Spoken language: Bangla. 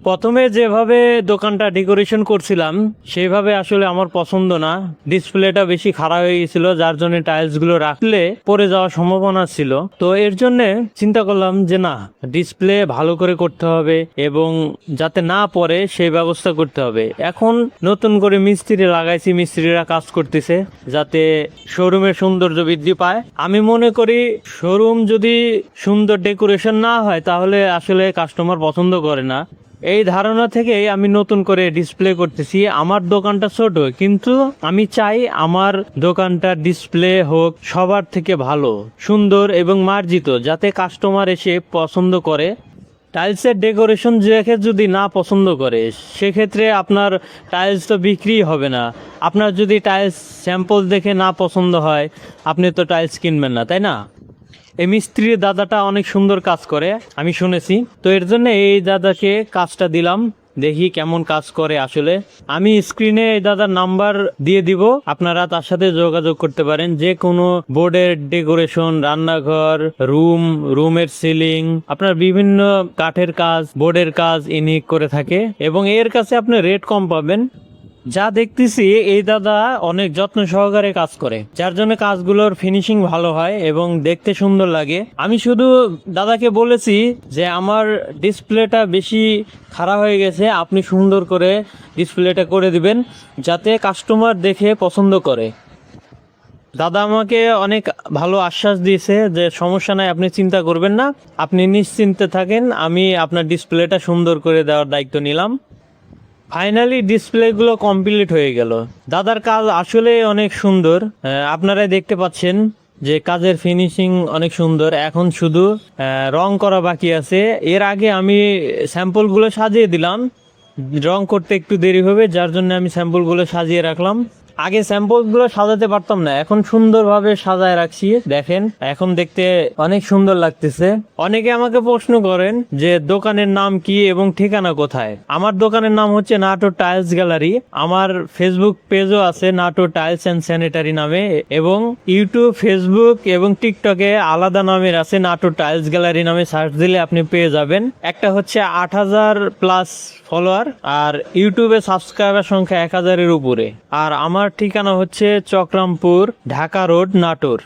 প্রথমে যেভাবে দোকানটা ডেকোরেশন করছিলাম সেইভাবে আসলে আমার পছন্দ না। ডিসপ্লেটা বেশি খারাপ হয়ে গেছিল, যার জন্য টাইলসগুলো রাখলে পড়ে যাওয়ার সম্ভাবনা ছিল। তো এর জন্য চিন্তা করলাম যে না, ডিসপ্লে ভালো করে করতে হবে এবং যাতে না পড়ে সেই ব্যবস্থা করতে হবে। এখন নতুন করে মিস্ত্রি লাগাইছি, মিস্ত্রিরা কাজ করতেছে যাতে শোরুমের সৌন্দর্য বৃদ্ধি পায়। আমি মনে করি শোরুম যদি সুন্দর ডেকোরেশন না হয় তাহলে আসলে কাস্টমার পছন্দ করে না। এই ধারণা থেকেই আমি নতুন করে ডিসপ্লে করতেছি। আমার দোকানটা ছোট, কিন্তু আমি চাই আমার দোকানটা ডিসপ্লে হোক সবার থেকে ভালো, সুন্দর এবং মার্জিত, যাতে কাস্টমার এসে পছন্দ করে। টাইলসের ডেকোরেশন দেখে যদি না পছন্দ করে সেক্ষেত্রে আপনার টাইলস তো বিক্রি হবে না। আপনার যদি টাইলস স্যাম্পল দেখে না পছন্দ হয় আপনি তো টাইলস কিনবেন না, তাই না? এই মিস্ত্রির দাদাটা অনেক সুন্দর কাজ করে, আমি শুনেছি। তো এর জন্য এই দাদাকে কাজটা দিলাম, দেখি কেমন কাজ করে আসলে। আমি স্ক্রিনে এই দাদার নাম্বার দিয়ে দিব, আপনারা তার সাথে যোগাযোগ করতে পারেন। যে কোনো বোর্ডের ডেকোরেশন, রান্নাঘর, রুমের সিলিং, আপনার বিভিন্ন কাঠের কাজ, বোর্ডের কাজ ইনি করে থাকে এবং এর কাছে আপনি রেট কম পাবেন। যা দেখতেছি এই দাদা অনেক যত্ন সহকারে কাজ করে, যার জন্য কাজগুলোর ফিনিশিং ভালো হয় এবং দেখতে সুন্দর লাগে। আমি শুধু দাদাকে বলেছি যে আমার ডিসপ্লেটা বেশি খারাপ হয়ে গেছে, আপনি সুন্দর করে ডিসপ্লেটা করে দিবেন যাতে কাস্টমার দেখে পছন্দ করে। দাদা আমাকে অনেক ভালো আশ্বাস দিয়েছে যে সমস্যা নাই, আপনি চিন্তা করবেন না, আপনি নিশ্চিন্তে থাকেন, আমি আপনার ডিসপ্লেটা সুন্দর করে দেওয়ার দায়িত্ব নিলাম। ফাইনালি ডিসপ্লেগুলো কমপ্লিট হয়ে গেল। দাদার কাজ আসলে অনেক সুন্দর, আপনারাই দেখতে পাচ্ছেন যে কাজের ফিনিশিং অনেক সুন্দর। এখন শুধু রং করা বাকি আছে। এর আগে আমি স্যাম্পলগুলো সাজিয়ে দিলাম, রং করতে একটু দেরি হবে, যার জন্য আমি স্যাম্পলগুলো সাজিয়ে রাখলাম। আগে স্যাম্পলগুলো সাজাতে পারতাম না, এখন সুন্দরভাবে সাজায় রাখছি, দেখেন এখন দেখতে অনেক সুন্দর লাগতেছে। অনেকে আমাকে প্রশ্ন করেন যে দোকানের নাম কি এবং ঠিকানা কোথায়। আমার দোকানের নাম হচ্ছে নাটোর টাইলস গ্যালারি। আমার ফেসবুক পেজও আছে নাটোর টাইলস অ্যান্ড স্যানিটারি নামে, এবং ইউটিউব, ফেসবুক এবং টিকটকে আলাদা নামের আছে, নাটোর টাইলস গ্যালারি নামে সার্চ দিলে আপনি পেয়ে যাবেন। একটা হচ্ছে 8,000+ ফলোয়ার, আর ইউটিউবে সাবস্ক্রাইবার সংখ্যা 1,000-এর উপরে। আর আমার ঠিকানা হচ্ছে চক্রামপুর, ঢাকা রোড, নাটোর।